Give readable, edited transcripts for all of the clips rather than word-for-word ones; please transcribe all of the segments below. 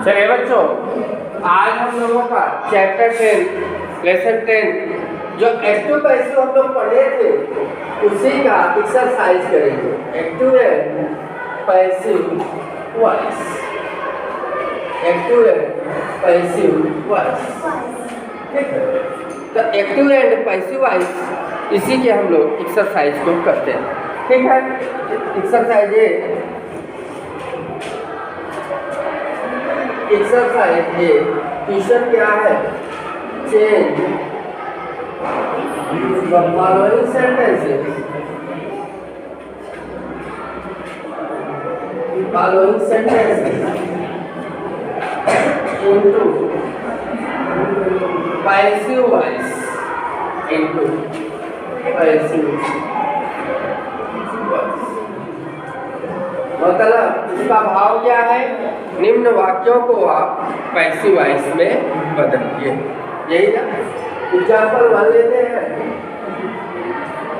चलिए बच्चों, आज हम लोगों का चैप्टर 10 लेसन 10 जो एक्टिव पैसिव हम लोग पढ़े थे उसी का एक्सरसाइज करेंगे। Active and passive voice, active and passive voice, ठीक है। तो एक्टिव एंड पैसिव वॉइस इसी के हम लोग एक्सरसाइज को करते हैं, ठीक है। एक्सरसाइज ए क्वेश्चन क्या है, change the following sentences into passive voice, into passive voice। मतलब इसका भाव क्या है, निम्न वाक्यों को आप पैसिव वॉइस में बदलिए, यही ना। एग्जाम्पल 1 लेते हैं,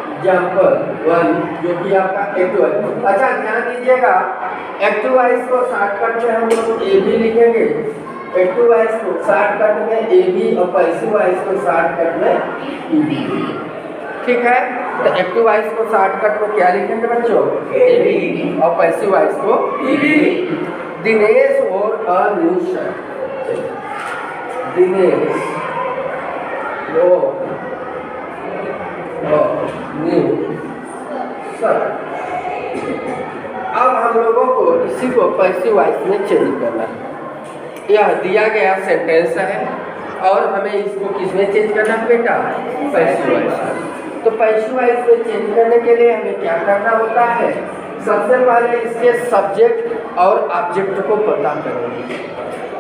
एग्जाम्पल 1 जो कि आपका एक्टिव वॉइस। अच्छा ध्यान दीजिएगा, एक्टिव वॉइस को शॉर्टकट में हम लोग ए बी लिखेंगे, एक्टिव वॉइस को शॉर्टकट में ए बी और पैसिव वॉइस को शॉर्टकट में ई बी, ठीक है। तो एक्टिव वॉइस को शॉर्टकट में क्या लिखेंगे बच्चों, ए बी, और पैसिव वॉइस को ई बी। दिनेश और अ न्यू शर्ट, दिनेश और न्यू शर्ट। अब हम लोगों को इसी को पैसिव वॉइस में चेंज करना है। यह दिया गया सेंटेंस है और हमें इसको किसमें चेंज करना है बेटा, पैसिव वॉइस। तो पैसिव वॉइस में चेंज करने के लिए हमें क्या करना होता है, सबसे पहले इसके सब्जेक्ट और ऑब्जेक्ट को पता करेंगे।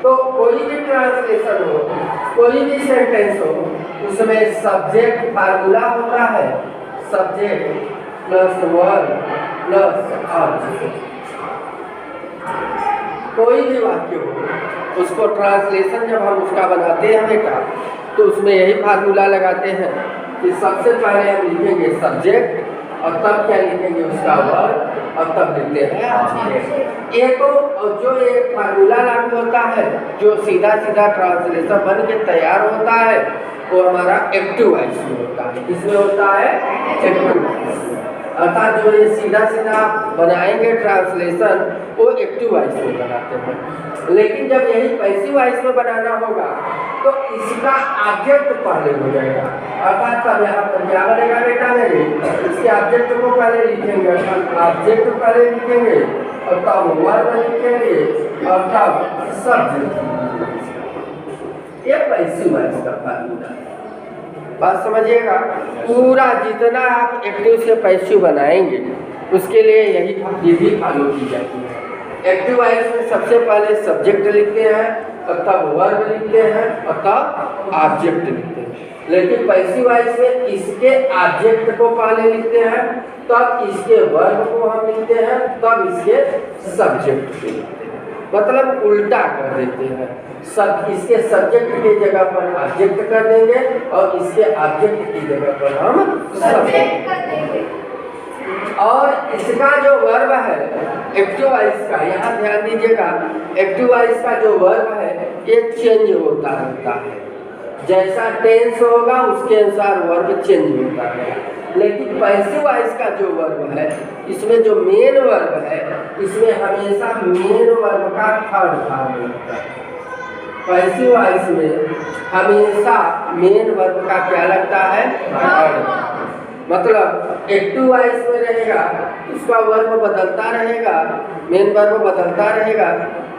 तो कोई भी ट्रांसलेशन हो, कोई भी सेंटेंस हो, उसमें सब्जेक्ट फार्मूला होता है, subject plus verb plus object. कोई भी वाक्य हो, उसको ट्रांसलेशन जब हम उसका बनाते हैं बेटा, तो उसमें यही फार्मूला लगाते हैं कि सबसे पहले हम लिखेंगे सब्जेक्ट और तब क्या लिखेंगे उसका वर्ब और तब लिखते हैं ऑब्जेक्ट। एक और जो एक फार्मूला लागू होता है, जो सीधा सीधा ट्रांसलेशन बन के तैयार होता है, वो हमारा एक्टिव वॉइस में होता है। किसमें होता है, एक्टिव वॉइस। अर्थात जो ये सीधा सीधा बनाएंगे ट्रांसलेशन, वो एक्टिव वॉइस में बनाते हैं। लेकिन जब यही पैसिव वॉइस में बनाना होगा तो इसका ऑब्जेक्ट पहले हो जाएगा। अर्थात तब यहाँ पर क्या बनेगा बेटा मेरे, इसके ऑब्जेक्ट को पहले लिखेंगे, ऑब्जेक्ट पहले लिखेंगे और तब वर्ब लिखेंगे और तब सब्जेक्ट। ये पैसिव वॉइस का फार्मूला है, बात समझिएगा। पूरा जितना आप एक्टिव से पैसिव बनाएंगे उसके लिए यही विधि फॉलो की जाती है। एक्टिव वॉइस में सबसे पहले सब्जेक्ट लिखते हैं और तब वर्ब लिखते हैं और तब ऑब्जेक्ट लिखते हैं। लेकिन पैसिव वॉइस में इसके ऑब्जेक्ट को पहले लिखते हैं, तब इसके वर्ब को हम लिखते हैं, तब इसके सब्जेक्ट को लिखते हैं। मतलब उल्टा कर देते हैं, सब इसके सब्जेक्ट की जगह पर ऑब्जेक्ट कर देंगे और इसके ऑब्जेक्ट की जगह पर हम सब्जेक्ट कर देंगे। और इसका जो वर्ब है एक्टिव वॉइस का, यहाँ ध्यान दीजिएगा, एक्टिव वॉइस का जो वर्ब है ये चेंज होता रहता है। जैसा टेंस होगा उसके अनुसार वर्ब चेंज होता है। लेकिन पैसिव वॉइस का जो वर्ब है, इसमें जो मेन वर्ब है, इसमें हमेशा मेन वर्ब का थर्ड फॉर्म लगता है। पैसिव वॉइस में हमेशा मेन वर्ब का क्या लगता है, थर्ड। मतलब एक्टिव वॉइस में रहेगा, उसका वर्ब बदलता रहेगा, मेन वर्ब बदलता रहेगा।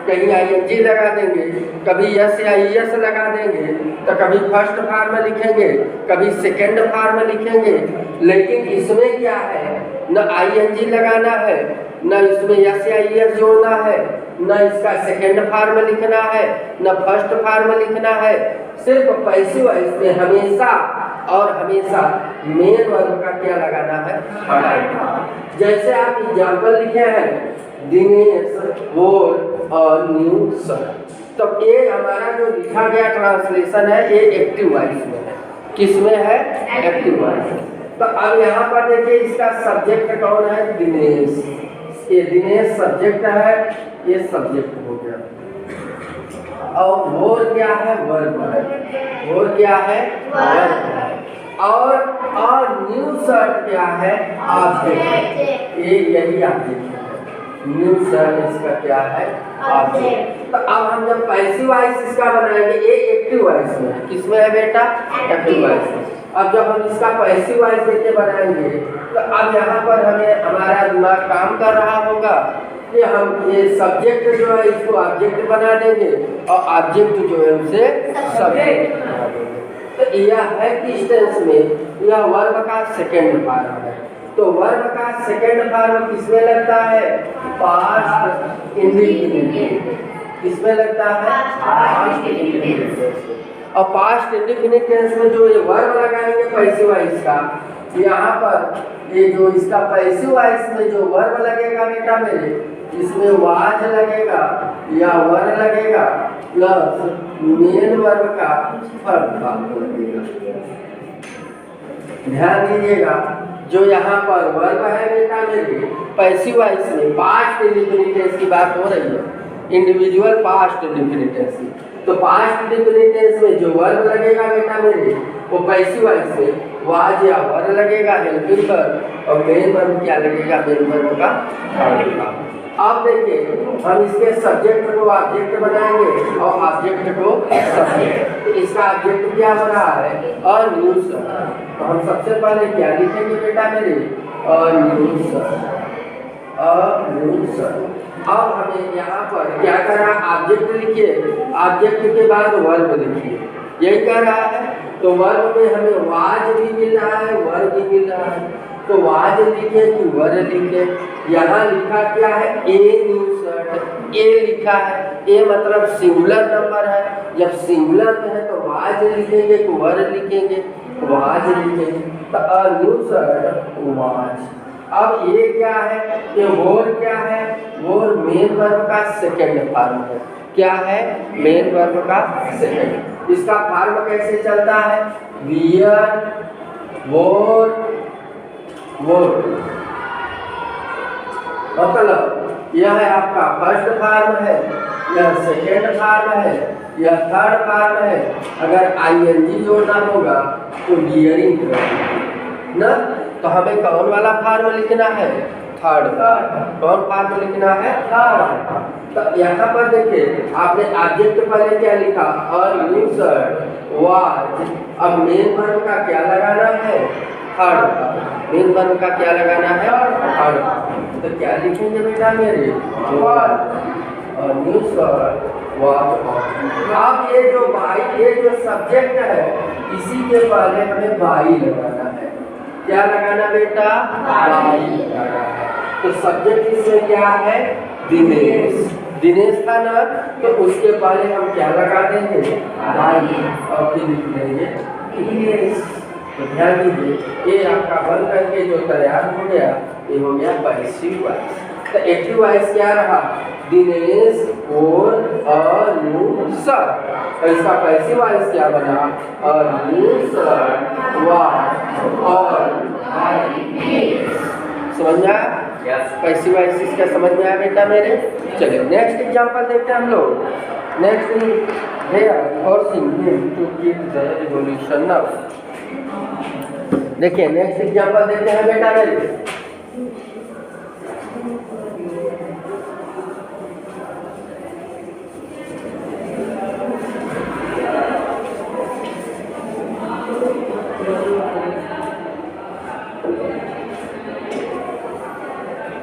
कहीं आईएनजी लगा देंगे, कभी यस या ईएस लगा देंगे, तो कभी फर्स्ट फॉर्म में लिखेंगे, कभी सेकंड फॉर्म में लिखेंगे। लेकिन इसमें क्या है, न आईएनजी लगाना है, न इसमें यस या ईएस जोड़ना है, न इसका सेकंड फॉर्म लिखना है, न फर्स्ट फॉर्म लिखना है। सिर्फ पैसिव वॉइस में हमेशा और हमेशा मेन वर्ब का क्या लगाना है, जैसे आप एग्जाम्पल लिखे हैं, दिनेश और न्यू शर्ट। तो ये हमारा जो लिखा गया ट्रांसलेशन है ये एक्टिव वॉइस में है। किसमें है, एक्टिव वॉइस। तो अब यहाँ पर देखिए इसका सब्जेक्ट कौन है, दिनेश। ये दिनेश सब्जेक्ट है, ये सब्जेक्ट हो गया। और मोर क्या है? वर्ब है। मोर क्या है? वर्ब है। और न्यू शर्ट क्या है? ऑब्जेक्ट। ये यही ऑब्जेक्ट है। न्यू शर्ट इसका क्या है? ऑब्जेक्ट। तो अब हम जब पैसिव वॉइस इसका बनाएंगे, ये एक्टिव वॉइस में है। किसमें है बेटा? एक्टिव वॉइस में। अब जब हम इसका पैसिव वॉइस देके बनाएंगे तो अब यहाँ पर हमें हमारा दिमाग काम कर रहा होगा कि हम ये सब्जेक्ट जो है इसको ऑब्जेक्ट बना देंगे और ऑब्जेक्ट जो है उसे सब्जेक्ट बना देंगे। तो यह है किस टेंस में? यह वर्ब का सेकंड फॉर्म है। तो वर्ब का सेकंड फॉर्म किसमें लगता है? Past indefinite. किसमें लगता है? Past indefinite. और पास्ट इंडेफिनिट टेंस में जो ये वर्ब लगाएंगे पैसिव वॉइस का, यहाँ पर ये जो इसका पैसिव वॉइस में जो वर्ब लगेगा बेटा मेरे, इसमें वाज लगेगा या वर लगेगा प्लस मेन वर्ब का थर्ड फॉर्म लगेगा। ध्यान दीजिएगा, जो यहाँ पर वर्ब है बेटा मेरे पैसिव वॉइस में पास्ट इंडेफिनिट टेंस की बात हो रही है, इंडिविजुअल पास्ट इंडेफिनिट टेंस की। तो पास्ट इंडेफिनिट टेंस में जो वर्ब लगेगा बेटा मेरे वो पैसिव वॉइस में वाज या वर लगेगा हेल्पिंग वर्ब, और मेन वर्ब क्या लगेगा? मेन वर्ब का थर्ड फॉर्म। अब देखिए हम इसके सब्जेक्ट को ऑब्जेक्ट बनाएंगे और ऑब्जेक्ट को सब्जेक्ट। तो इसका ऑब्जेक्ट क्या हो रहा है? A new shirt. तो हम सबसे पहले क्या लिखेंगे बेटा मेरे? A new shirt. A new shirt. अब हमें यहाँ पर क्या करना? ऑब्जेक्ट लिखिए, ऑब्जेक्ट के बाद वर्ब लिखिए, यही कह रहा है। तो वर्ब में हमें वाज भी मिल रहा है, वर्ब भी मिल रहा है। तो वाज लिखे कि वर लिखे? यहाँ लिखा क्या है? A new shirt. ए लिखा है, ए मतलब सिंगुलर नंबर है। जब सिंगुलर में है तो वाज लिखेंगे कि वर लिखेंगे? वाज लिखेंगे। तो अ न्यू शर्ट वाज। अब ये क्या है? ये वोर क्या है? वोर मेन वर्ब का सेकंड फॉर्म है। क्या है? मेन वर्ब का सेकंड। इसका फॉर्म कैसे चलता है? वियर, वोर, वोर। मतलब यह है आपका फर्स्ट फॉर्म है, यह सेकंड फॉर्म है, यह थर्ड फॉर्म है। अगर आईएनजी जोड़ना होगा तो वियरिंग ना, तो हमें कौन वाला फॉर्म लिखना है? Third form. कौन फॉर्म लिखना है? थर्ड। तो यहाँ पर देखिए आपने ऑब्जेक्ट पहले क्या लिखा? A new shirt was. अब मेन वर्ब का क्या लगाना है? थर्ड। मेन वर्ब का क्या लगाना है? थर्ड। तो क्या लिखेंगे बेटा मेरे? वाज। New shirt was. अब ये जो बाई, ये जो सब्जेक्ट है इसी के पहले हमें बाई लगाना है। क्या लगाना बेटा? बाई लगाना है। तो सब्जेक्ट इसमें क्या है? दिनेश। दिनेश था ना, तो उसके पहले हम क्या लगा देंगे? बाई। और फिर लिख देंगे दिनेश। तो ध्यान दीजिए ये आपका बन करके जो तैयार हो गया ये हो गया पैसिव वॉइस। तो एक्टिव वॉइस क्या रहा? दिनेश और अ न्यू शर्ट। तो इसका पैसिव वॉइस क्या बना? अ न्यू शर्ट वाज और समझ में आया? पैसिव वॉइस इसका समझ में आया बेटा मेरे? चलिए नेक्स्ट एग्जांपल देखते हैं हम लोग। नेक्स्ट है forcing him to keep the revolution now. देखिए नेक्स्ट एग्जांपल देखते हैं बेटा मेरे।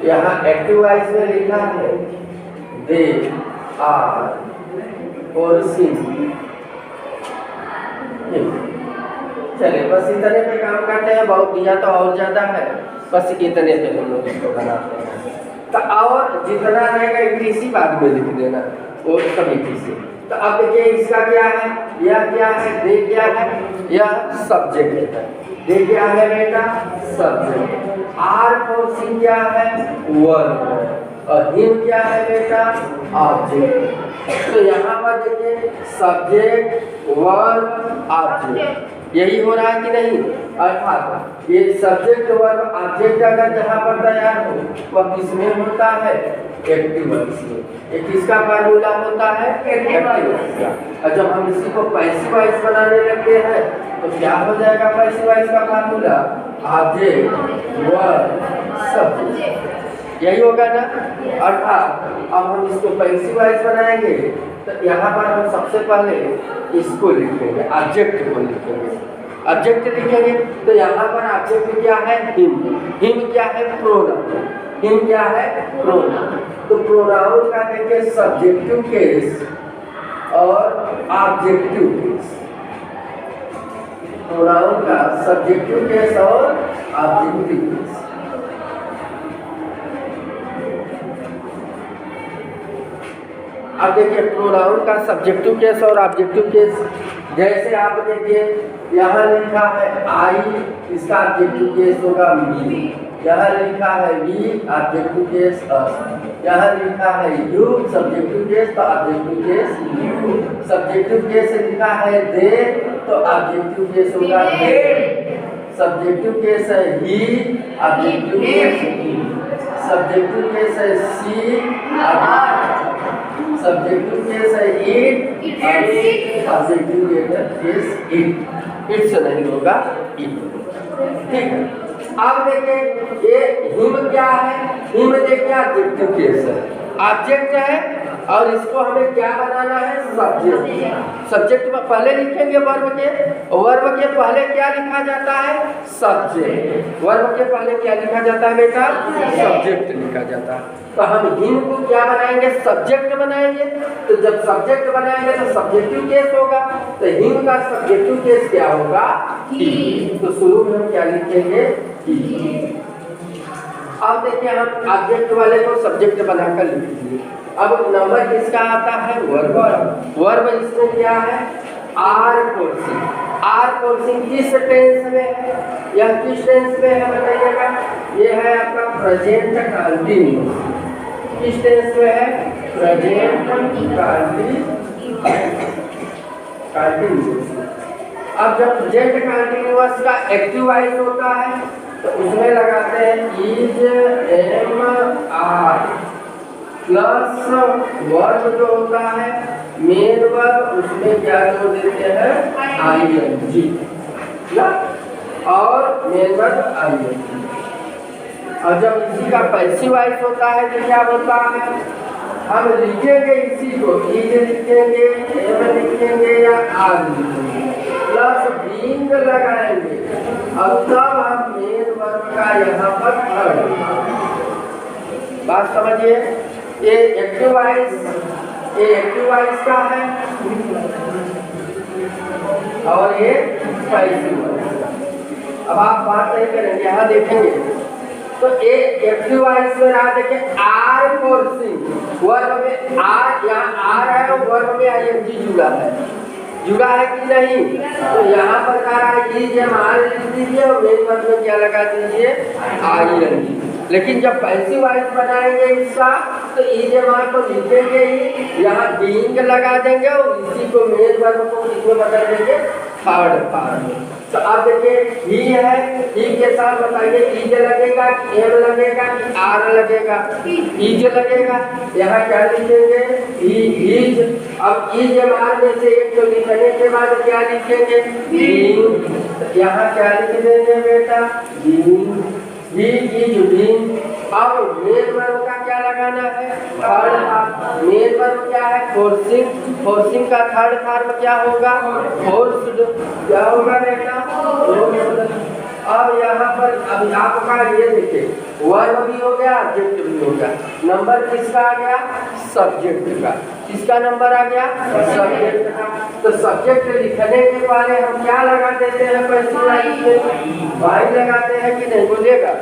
यहाँ एक्टिव वॉइस में लिखा है दे आर फोर्सिंग हिम। चलिए बस इतने पे काम करते हैं, बहुत दिया तो और ज़्यादा है, बस इतने पे हम लोग इसको बनाते हैं। तो और जितना रहेगा इसी बाद में लिख देना वो समिति से। तो अब देखिए इसका क्या है? यह क्या है? दे क्या है? यह सब्जेक्ट है। दे क्या है बेटा? सब्जेक्ट। आर फोर्सिंग क्या है? वर्ब। और हिम क्या है बेटा? ऑब्जेक्ट। तो यहाँ पर देखिए सब्जेक्ट, वर्ब, ऑब्जेक्ट। यही हो रहा है कि नहीं। अर्थात ये सब्जेक्ट वर्ब ऑब्जेक्ट अगर जहाँ पर तैयार हो वह किसमें होता है, एक्टिव वॉइस में। ये किसका फार्मूला होता है, एक्टिव वॉइस का। और जब हम इसी को पैसिव वॉइस बनाने लगते हैं तो क्या हो जाएगा पैसिव वॉइस का फार्मूला, ऑब्जेक्ट वर्ब सब्जेक्ट, यही होगा ना। अर्थात अब हम इसको पैसिव वॉइस बनाएंगे तो यहाँ पर हम सबसे पहले इसको लिखेंगे, ऑब्जेक्ट को लिखेंगे। ऑब्जेक्ट लिखेंगे तो यहाँ पर ऑब्जेक्ट क्या है, हिम। हिम क्या है, प्रोनाउन। हिम क्या है, प्रोनाउन। तो प्रोनाउन का देखिए सब्जेक्टिव केस और ऑब्जेक्टिव केस। प्रोनाउन का सब्जेक्टिव केस और ऑब्जेक्टिव केस। अब देखिए प्रोनाउन का सब्जेक्टिव केस और ऑब्जेक्टिव केस, जैसे आप देखिए यहाँ लिखा है आई, इसका ऑब्जेक्टिव केस होगा मी। यहाँ लिखा है वी, ऑब्जेक्टिव केस अस। यहाँ लिखा है यू, सब्जेक्टिव केस तो objective case you. Subjective case लिखा है दे तो ऑब्जेक्टिव केस होगा दे। सब्जेक्टिव केस है ही, ऑब्जेक्टिव केस ही। सब्जेक्टिव केस है सी, सब्जेक्टिव केस है it, objective case it. It से नहीं होगा इट, ठीक है। अब देखिए ये हिम क्या है, हिम देखिए ऑब्जेक्टिव केस है, ऑब्जेक्ट है और इसको हमें क्या बनाना है, सब्जेक्ट। सब्जेक्ट में पहले लिखेंगे वर्ब के, वर्ब के पहले क्या लिखा जाता है, सब्जेक्ट। वर्ब के पहले क्या लिखा जाता है बेटा, सब्जेक्ट लिखा जाता है। तो हम हिम को क्या बनाएंगे, सब्जेक्ट बनाएंगे। तो जब सब्जेक्ट बनाएंगे तो सब्जेक्टिव केस होगा, तो हिम का सब्जेक्टिव केस क्या होगा, ही। तो शुरू में हम क्या लिखेंगे, ही। अब देखिए हम ऑब्जेक्ट वाले को सब्जेक्ट बनाकर लिख दिए। अब नंबर किसका आता है, वर्ब। वर्ब इसमें क्या है, आर फोर्सिंग। आर फोर्सिंग किस टेंस में है, यह किस टेंस में है बताइएगा, ये है आपका प्रेजेंट कंटिन्यूअस। किस टेंस में है, प्रेजेंट कंटिन्यूअस। अब जब प्रेजेंट कंटिन्यूअस का एक्टिव वॉइस होता है तो उसमें लगाते हैं is am are plus verb जो होता है मेन वर्ब, उसमें क्या जोड़ देते हैं, आई एन जी, और main verb I N G. और जब इसी का पैसिव वॉइस होता है तो क्या होता है, हम लिखेंगे इसी को, इज लिखेंगे, एम लिखेंगे या आर लिखेंगे, प्लस बीइंग लगाएंगे और तब हम मेन वर्ब का यहाँ पर बात समझिए। ये एक्टिव वॉइस, ये एक्टिव वॉइस का है और ये पैसिव वॉइस का। अब आप बात नहीं करेंगे, यहाँ देखेंगे तो ये एक्टिव वॉइस में रहा, देखिए आर फोर्सिंग, वर्ब में आर, यहाँ आर है और वर्ब में आईएनजी जुड़ा है, जुड़ा है कि नहीं। तो यहाँ पर कह रहा है इज एम आर लिख दीजिए और मेन वर्ब में क्या लगा दीजिए, आईएनजी। लेकिन जब पैसिव वॉइस बनाएंगे इसका तो इज एम आर को लिखेंगे ही, यहाँ बीइंग लगा देंगे और इसी को मेन वर्ब को इसमें बदल देंगे थर्ड फॉर्म। तो आप देखिए ही है, ही के साथ बताइए इज लगेगा कि एम लगेगा कि आर लगेगा, इज लगेगा। यहाँ क्या लिखेंगे, इज। अब इज एम आर में से एक तो लिखने के बाद क्या लिखेंगे, बीइंग। यहाँ क्या लिख देंगे बेटा, बीइंग, ही इज बीइंग। अब मेन वर्ब का क्या लगाना है, थर्ड। मेन वर्ब क्या है, फोर्सिंग। फोर्सिंग का थर्ड फॉर्म क्या होगा, फोर्स्ड। क्या होगा बेटा, फोर्स्ड। अब यहाँ पर अब आपका ये देखिए वर्ब भी हो गया, ऑब्जेक्ट भी हो गया। नंबर किसका आ गया, सब्जेक्ट का। किसका नंबर आ गया, सब्जेक्ट का। तो सब्जेक्ट लिखने के बारे हम क्या लगा देते हैं, पैसिव वॉइस में बाई लगाते हैं कि नहीं, बोलिएगा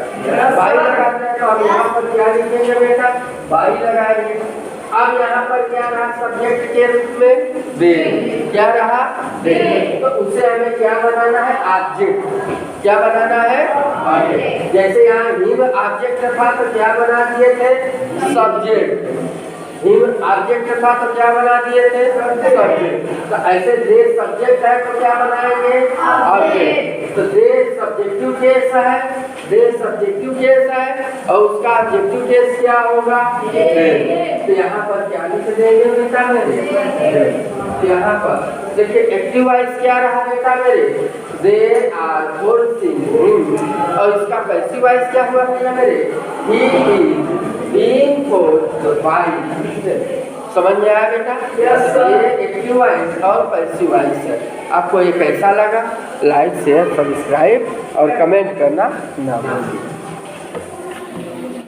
बाई लगाते हैं। तो हम यहाँ पर क्या लिखेंगे बेटा, बाई लगाएंगे। अब यहाँ पर क्या रहा, सब्जेक्ट के रूप में दे, क्या रहा, दे। तो उससे हमें क्या बनाना है, ऑब्जेक्ट। क्या बनाना है, ऑब्जेक्ट। जैसे यहाँ हिम ऑब्जेक्ट था तो क्या बना दिए थे, सब्जेक्ट। हिम ऑब्जेक्ट था तो क्या बना दिए थे सब्जेक्ट। तो ऐसे दे सब्जेक्ट है तो क्या बनाएंगे ऑब्जेक्ट। तो दे सब्जेक्टिव केस है, दे सब्जेक्टिव केस है और उसका ऑब्जेक्टिव केस क्या होगा तो यहाँ पर क्या लिख देंगे बेटा मेरे। यहाँ पर देखिए एक्टिव वॉइस क्या रहा बेटा मेरे, दे आर फोर्सिंग हिम। और इसका पैसिव वॉइस क्या हुआ भैया मेरे, he is being forced by. समझ में आया बेटा। ये एक्टिव वॉइस और पैसिव वॉइस है। आपको ये कैसा लगा, लाइक शेयर सब्सक्राइब और कमेंट करना ना भूलिए।